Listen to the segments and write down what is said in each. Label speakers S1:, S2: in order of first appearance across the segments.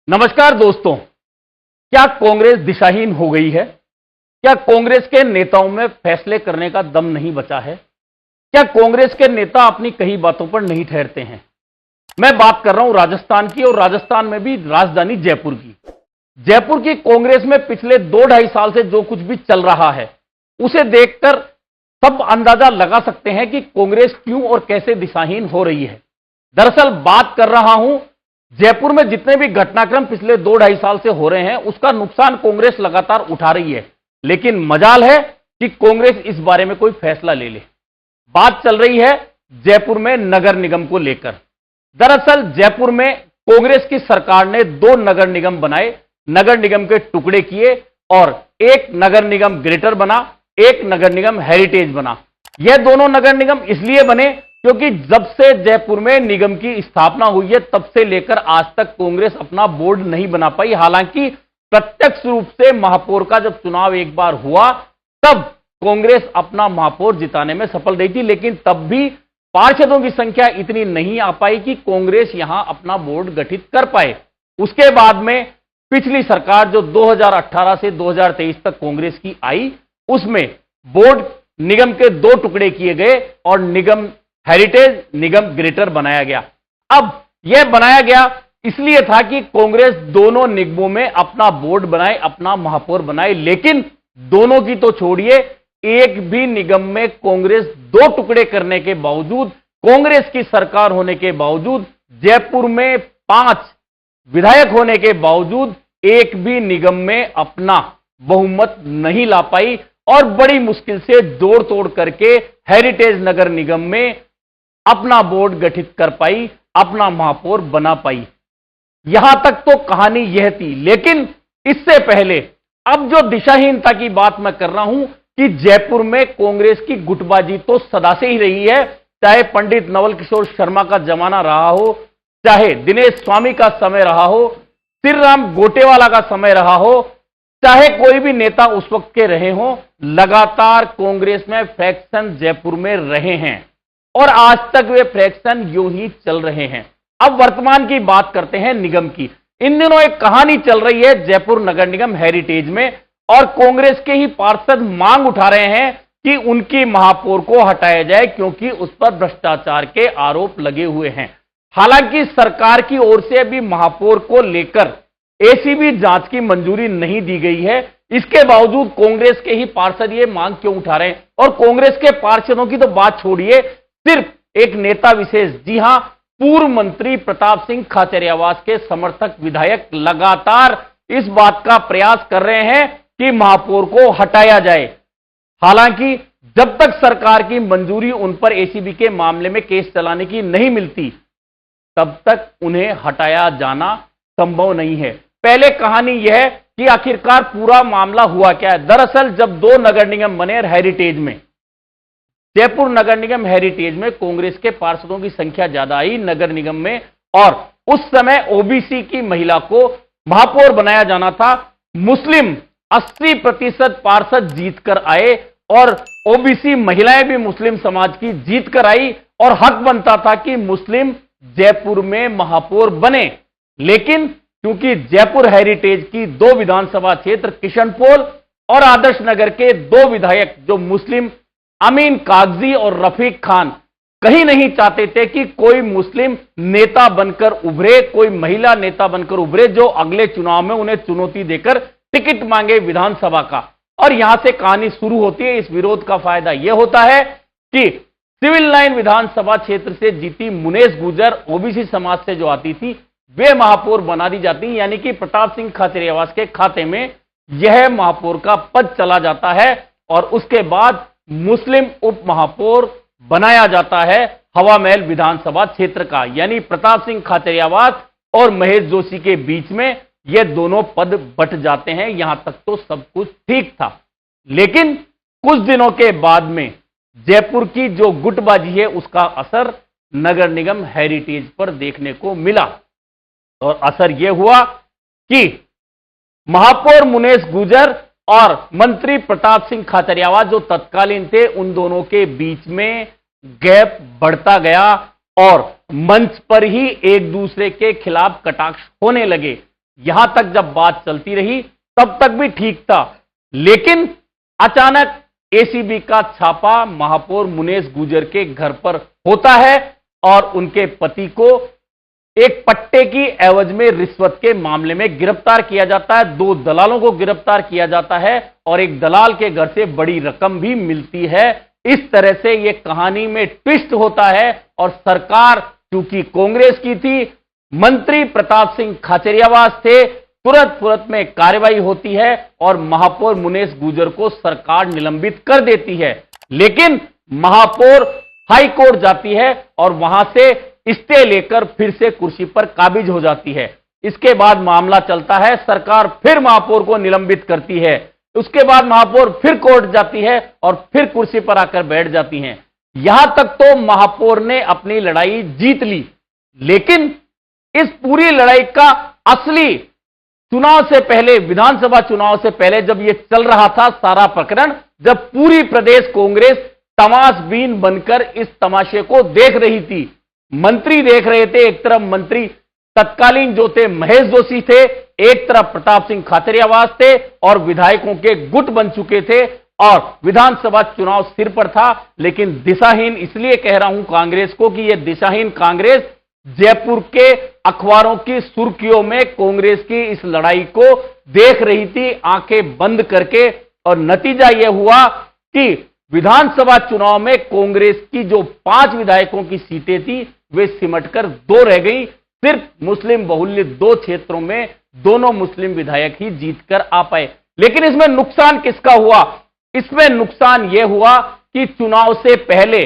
S1: नमस्कार दोस्तों। क्या कांग्रेस दिशाहीन हो गई है? क्या कांग्रेस के नेताओं में फैसले करने का दम नहीं बचा है? क्या कांग्रेस के नेता अपनी कही बातों पर नहीं ठहरते हैं? मैं बात कर रहा हूं राजस्थान की, और राजस्थान में भी राजधानी जयपुर की। जयपुर की कांग्रेस में पिछले 2-2.5 साल से जो कुछ भी चल रहा है, उसे देखकर सब अंदाजा लगा सकते हैं कि कांग्रेस क्यों और कैसे दिशाहीन हो रही है। दरअसल बात कर रहा हूं जयपुर में जितने भी घटनाक्रम पिछले 2-2.5 साल से हो रहे हैं, उसका नुकसान कांग्रेस लगातार उठा रही है। लेकिन मजाल है कि कांग्रेस इस बारे में कोई फैसला ले ले। बात चल रही है जयपुर में नगर निगम को लेकर। दरअसल जयपुर में कांग्रेस की सरकार ने 2 नगर निगम बनाए, नगर निगम के टुकड़े किए, और एक नगर निगम ग्रेटर बना, एक नगर निगम हेरिटेज बना। यह दोनों नगर निगम इसलिए बने क्योंकि जब से जयपुर में निगम की स्थापना हुई है, तब से लेकर आज तक कांग्रेस अपना बोर्ड नहीं बना पाई। हालांकि प्रत्यक्ष रूप से महापौर का जब चुनाव एक बार हुआ, तब कांग्रेस अपना महापौर जिताने में सफल रही थी, लेकिन तब भी पार्षदों की संख्या इतनी नहीं आ पाई कि कांग्रेस यहां अपना बोर्ड गठित कर पाए। उसके बाद में पिछली सरकार जो 2018 से 2023 तक कांग्रेस की आई, उसमें बोर्ड निगम के 2 टुकड़े किए गए और निगम हेरिटेज, निगम ग्रेटर बनाया गया। अब यह बनाया गया इसलिए था कि कांग्रेस दोनों निगमों में अपना बोर्ड बनाए, अपना महापौर बनाए। लेकिन दोनों की तो छोड़िए, एक भी निगम में कांग्रेस 2 टुकड़े करने के बावजूद, कांग्रेस की सरकार होने के बावजूद, जयपुर में 5 विधायक होने के बावजूद एक भी निगम में अपना बहुमत नहीं ला पाई, और बड़ी मुश्किल से जोड़ तोड़ करके हेरिटेज नगर निगम में अपना बोर्ड गठित कर पाई, अपना महापौर बना पाई। यहां तक तो कहानी यह थी। लेकिन इससे पहले अब जो दिशाहीनता की बात मैं कर रहा हूं कि जयपुर में कांग्रेस की गुटबाजी तो सदा से ही रही है, चाहे पंडित नवल किशोर शर्मा का जमाना रहा हो, चाहे दिनेश स्वामी का समय रहा हो, श्रीराम गोटेवाला का समय रहा हो, चाहे कोई भी नेता उस वक्त के रहे हों, लगातार कांग्रेस में फ्रैक्शन जयपुर में रहे हैं, और आज तक वे फ्रैक्शन यूं ही चल रहे हैं। अब वर्तमान की बात करते हैं निगम की। इन दिनों एक कहानी चल रही है जयपुर नगर निगम हेरिटेज में, और कांग्रेस के ही पार्षद मांग उठा रहे हैं कि उनकी महापौर को हटाया जाए, क्योंकि उस पर भ्रष्टाचार के आरोप लगे हुए हैं। हालांकि सरकार की ओर से अभी महापौर को लेकर एसीबी जांच की मंजूरी नहीं दी गई है। इसके बावजूद कांग्रेस के ही पार्षद ये मांग क्यों उठा रहे हैं? और कांग्रेस के पार्षदों की तो बात छोड़िए, सिर्फ एक नेता विशेष, जी हां, पूर्व मंत्री प्रताप सिंह खाचरियावास के समर्थक विधायक लगातार इस बात का प्रयास कर रहे हैं कि महापौर को हटाया जाए। हालांकि जब तक सरकार की मंजूरी उन पर एसीबी के मामले में केस चलाने की नहीं मिलती, तब तक उन्हें हटाया जाना संभव नहीं है। पहले कहानी यह है कि आखिरकार पूरा मामला हुआ क्या है। दरअसल जब 2 नगर निगम बने हेरिटेज में, जयपुर नगर निगम हेरिटेज में कांग्रेस के पार्षदों की संख्या ज्यादा आई नगर निगम में, और उस समय ओबीसी की महिला को महापौर बनाया जाना था। मुस्लिम 80% पार्षद जीतकर आए, और ओबीसी महिलाएं भी मुस्लिम समाज की जीतकर आई, और हक बनता था कि मुस्लिम जयपुर में महापौर बने। लेकिन क्योंकि जयपुर हेरिटेज की 2 विधानसभा क्षेत्र किशनपोल और आदर्श नगर के 2 विधायक जो मुस्लिम अमीन कागजी और रफीक खान कहीं नहीं चाहते थे कि कोई मुस्लिम नेता बनकर उभरे, कोई महिला नेता बनकर उभरे जो अगले चुनाव में उन्हें चुनौती देकर टिकट मांगे विधानसभा का। और यहां से कहानी शुरू होती है। इस विरोध का फायदा यह होता है कि सिविल लाइन विधानसभा क्षेत्र से जीती मुनेश गुर्जर ओबीसी समाज से जो आती थी, वे महापौर बना दी जाती, यानी कि प्रताप सिंह खाचरियावास के खाते में यह महापौर का पद चला जाता है, और उसके बाद मुस्लिम उप महापौर बनाया जाता है हवा महल विधानसभा क्षेत्र का। यानी प्रताप सिंह खाचरियावास और महेश जोशी के बीच में ये दोनों पद बंट जाते हैं। यहां तक तो सब कुछ ठीक था। लेकिन कुछ दिनों के बाद में जयपुर की जो गुटबाजी है, उसका असर नगर निगम हेरिटेज पर देखने को मिला, और असर यह हुआ कि महापौर मुनेश गुर्जर और मंत्री प्रताप सिंह खाचरियावास जो तत्कालीन थे, उन दोनों के बीच में गैप बढ़ता गया, और मंच पर ही एक दूसरे के खिलाफ कटाक्ष होने लगे। यहां तक जब बात चलती रही तब तक भी ठीक था, लेकिन अचानक एसीबी का छापा महापौर मुनेश गुर्जर के घर पर होता है और उनके पति को एक पट्टे की एवज में रिश्वत के मामले में गिरफ्तार किया जाता है। 2 दलालों को गिरफ्तार किया जाता है और एक दलाल के घर से बड़ी रकम भी मिलती है। इस तरह से यह कहानी में ट्विस्ट होता है और सरकार चूंकि कांग्रेस की थी, मंत्री प्रताप सिंह खाचरियावास थे, तुरंत में कार्रवाई होती है और महापौर मुनेश गुर्जर को सरकार निलंबित कर देती है। लेकिन महापौर हाई कोर्ट जाती है और वहां से स्टे लेकर फिर से कुर्सी पर काबिज हो जाती है। इसके बाद मामला चलता है, सरकार फिर महापौर को निलंबित करती है। उसके बाद महापौर फिर कोर्ट जाती है और फिर कुर्सी पर आकर बैठ जाती हैं। यहां तक तो महापौर ने अपनी लड़ाई जीत ली, लेकिन इस पूरी लड़ाई का असली चुनाव से पहले, विधानसभा चुनाव से पहले जब यह चल रहा था सारा प्रकरण, जब पूरी प्रदेश कांग्रेस तमाशबीन बनकर इस तमाशे को देख रही थी, मंत्री देख रहे थे, एक तरफ मंत्री तत्कालीन जो थे महेश जोशी थे, एक तरफ प्रताप सिंह खाचरियावास थे और विधायकों के गुट बन चुके थे और विधानसभा चुनाव सिर पर था। लेकिन दिशाहीन इसलिए कह रहा हूं कांग्रेस को कि यह दिशाहीन कांग्रेस जयपुर के अखबारों की सुर्खियों में कांग्रेस की इस लड़ाई को देख रही थी आंखें बंद करके, और नतीजा यह हुआ कि विधानसभा चुनाव में कांग्रेस की जो 5 विधायकों की सीटें थी वे सिमटकर 2 रह गई। सिर्फ मुस्लिम बहुल्य 2 क्षेत्रों में दोनों मुस्लिम विधायक ही जीतकर आ पाए। लेकिन इसमें नुकसान किसका हुआ? इसमें नुकसान यह हुआ कि चुनाव से पहले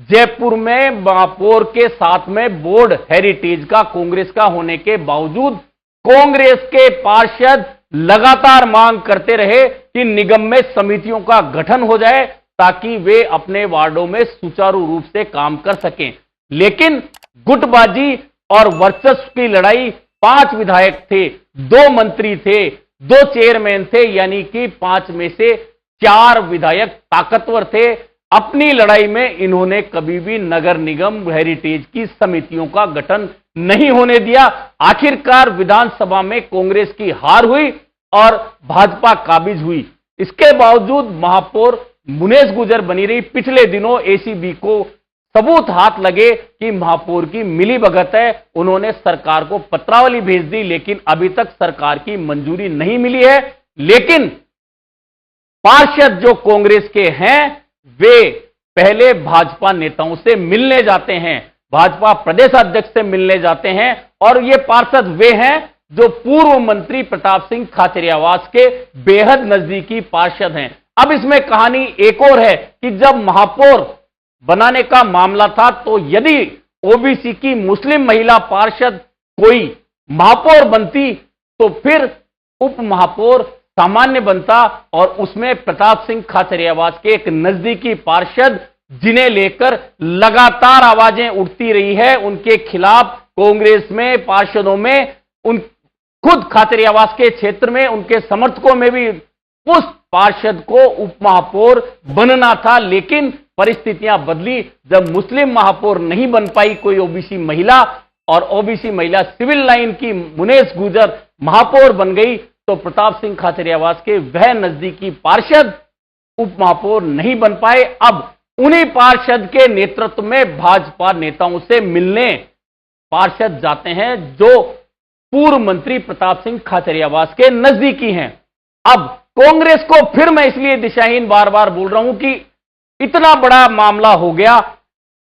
S1: जयपुर में महापौर के साथ में बोर्ड हेरिटेज का कांग्रेस का होने के बावजूद कांग्रेस के पार्षद लगातार मांग करते रहे कि निगम में समितियों का गठन हो जाए ताकि वे अपने वार्डों में सुचारू रूप से काम कर सकें। लेकिन गुटबाजी और वर्चस्व की लड़ाई, 5 विधायक थे, 2 मंत्री थे, 2 चेयरमैन थे, यानी कि 5 में से 4 विधायक ताकतवर थे। अपनी लड़ाई में इन्होंने कभी भी नगर निगम हेरिटेज की समितियों का गठन नहीं होने दिया। आखिरकार विधानसभा में कांग्रेस की हार हुई और भाजपा काबिज हुई। इसके बावजूद महापौर मुनेश गुर्जर बनी रही। पिछले दिनों एसीबी को सबूत हाथ लगे कि महापौर की मिलीभगत है, उन्होंने सरकार को पत्रावली भेज दी, लेकिन अभी तक सरकार की मंजूरी नहीं मिली है। लेकिन पार्षद जो कांग्रेस के हैं वे पहले भाजपा नेताओं से मिलने जाते हैं, भाजपा प्रदेशाध्यक्ष से मिलने जाते हैं, और ये पार्षद वे हैं जो पूर्व मंत्री प्रताप सिंह खाचरियावास के बेहद नजदीकी पार्षद हैं। अब इसमें कहानी एक और है कि जब महापौर बनाने का मामला था तो यदि ओबीसी की मुस्लिम महिला पार्षद कोई महापौर बनती तो फिर उप महापौर सामान्य बनता, और उसमें प्रताप सिंह खाचरियावास के एक नजदीकी पार्षद जिन्हें लेकर लगातार आवाजें उठती रही है उनके खिलाफ कांग्रेस में, पार्षदों में, उन खुद खाचरियावास के क्षेत्र में उनके समर्थकों में भी उस पार्षद को उप महापौर बनना था। लेकिन परिस्थितियां बदली जब मुस्लिम महापौर नहीं बन पाई कोई ओबीसी महिला, और ओबीसी महिला सिविल लाइन की मुनेश गुर्जर महापौर बन गई, तो प्रताप सिंह खाचरियावास के वह नजदीकी पार्षद उप महापौर नहीं बन पाए। अब उन्हीं पार्षद के नेतृत्व में भाजपा नेताओं से मिलने पार्षद जाते हैं जो पूर्व मंत्री प्रताप सिंह खाचरियावास के नजदीकी हैं। अब कांग्रेस को फिर मैं इसलिए दिशाहीन बार बार बोल रहा हूं कि इतना बड़ा मामला हो गया,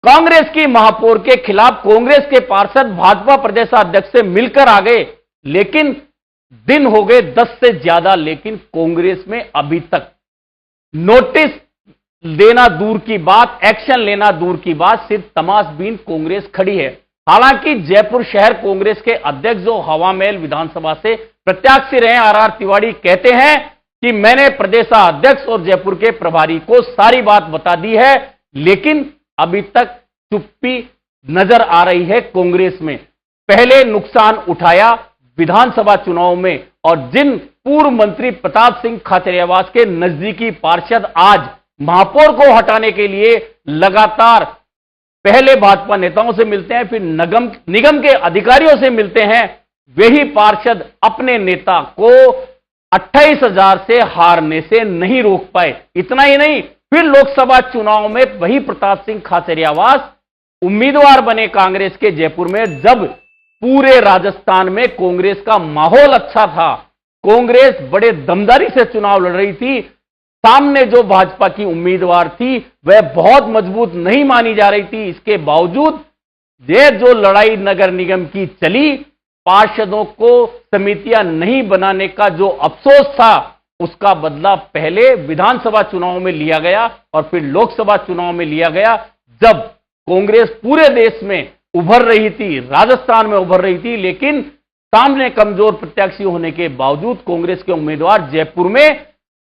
S1: कांग्रेस की महापौर के खिलाफ कांग्रेस के पार्षद भाजपा प्रदेशाध्यक्ष से मिलकर आ गए, लेकिन दिन हो गए 10 से ज्यादा, लेकिन कांग्रेस में अभी तक नोटिस देना दूर की बात, एक्शन लेना दूर की बात, सिर्फ तमाशबीन कांग्रेस खड़ी है। हालांकि जयपुर शहर कांग्रेस के अध्यक्ष जो हवा महल विधानसभा से प्रत्याशी रहे आर तिवारी कहते हैं कि मैंने प्रदेशाध्यक्ष और जयपुर के प्रभारी को सारी बात बता दी है, लेकिन अभी तक चुप्पी नजर आ रही है कांग्रेस में। पहले नुकसान उठाया विधानसभा चुनाव में, और जिन पूर्व मंत्री प्रताप सिंह खाचरियावास के नजदीकी पार्षद आज महापौर को हटाने के लिए लगातार पहले भाजपा नेताओं से मिलते हैं, फिर निगम के अधिकारियों से मिलते हैं, वही पार्षद अपने नेता को 28,000 से हारने से नहीं रोक पाए। इतना ही नहीं, फिर लोकसभा चुनाव में वही प्रताप सिंह खाचरियावास उम्मीदवार बने कांग्रेस के जयपुर में, जब पूरे राजस्थान में कांग्रेस का माहौल अच्छा था, कांग्रेस बड़े दमदारी से चुनाव लड़ रही थी, सामने जो भाजपा की उम्मीदवार थी वह बहुत मजबूत नहीं मानी जा रही थी, इसके बावजूद ये जो लड़ाई नगर निगम की चली, पार्षदों को समितियां नहीं बनाने का जो अफसोस था, उसका बदला पहले विधानसभा चुनाव में लिया गया और फिर लोकसभा चुनाव में लिया गया, जब कांग्रेस पूरे देश में उभर रही थी, राजस्थान में उभर रही थी, लेकिन सामने कमजोर प्रत्याशी होने के बावजूद कांग्रेस के उम्मीदवार जयपुर में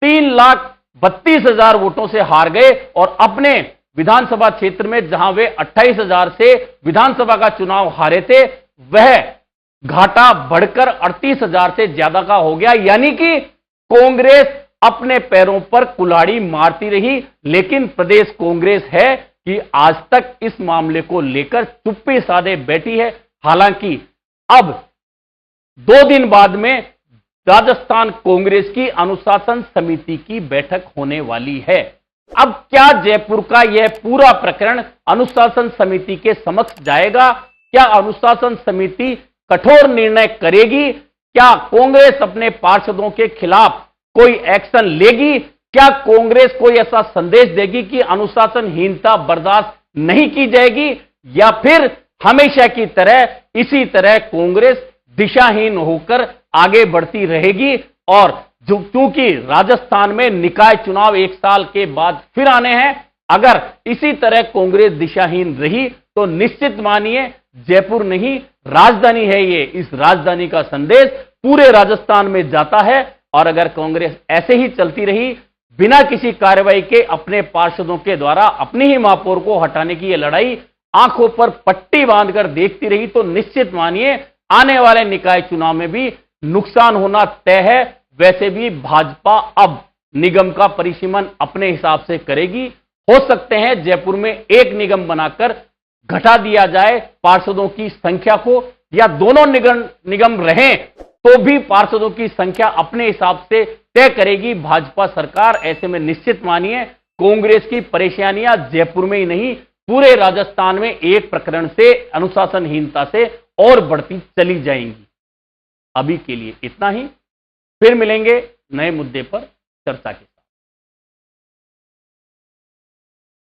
S1: 3,32,000 वोटों से हार गए और अपने विधानसभा क्षेत्र में जहां वे 28,000 से विधानसभा का चुनाव हारे थे, वह घाटा बढ़कर 38,000 से ज्यादा का हो गया। यानी कि कांग्रेस अपने पैरों पर कुल्हाड़ी मारती रही, लेकिन प्रदेश कांग्रेस है कि आज तक इस मामले को लेकर चुप्पी साधे बैठी है। हालांकि अब 2 दिन बाद में राजस्थान कांग्रेस की अनुशासन समिति की बैठक होने वाली है। अब क्या जयपुर का यह पूरा प्रकरण अनुशासन समिति के समक्ष जाएगा? क्या अनुशासन समिति कठोर निर्णय करेगी? क्या कांग्रेस अपने पार्षदों के खिलाफ कोई एक्शन लेगी? क्या कांग्रेस कोई ऐसा संदेश देगी कि अनुशासनहीनता बर्दाश्त नहीं की जाएगी, या फिर हमेशा की तरह इसी तरह कांग्रेस दिशाहीन होकर आगे बढ़ती रहेगी? और क्योंकि राजस्थान में निकाय चुनाव 1 साल के बाद फिर आने हैं, अगर इसी तरह कांग्रेस दिशाहीन रही तो निश्चित मानिए जयपुर नहीं, राजधानी है ये, इस राजधानी का संदेश पूरे राजस्थान में जाता है। और अगर कांग्रेस ऐसे ही चलती रही, बिना किसी कार्रवाई के अपने पार्षदों के द्वारा अपनी ही महापौर को हटाने की यह लड़ाई आंखों पर पट्टी बांधकर देखती रही, तो निश्चित मानिए आने वाले निकाय चुनाव में भी नुकसान होना तय है। वैसे भी भाजपा अब निगम का परिसीमन अपने हिसाब से करेगी। हो सकते हैं जयपुर में एक निगम बनाकर घटा दिया जाए पार्षदों की संख्या को, या दोनों निगम रहें तो भी पार्षदों की संख्या अपने हिसाब से तय करेगी भाजपा सरकार। ऐसे में निश्चित मानिए कांग्रेस की परेशानियां जयपुर में ही नहीं, पूरे राजस्थान में एक प्रकरण से, अनुशासनहीनता से और बढ़ती चली जाएंगी। अभी के लिए इतना ही, फिर मिलेंगे नए मुद्दे पर चर्चा के।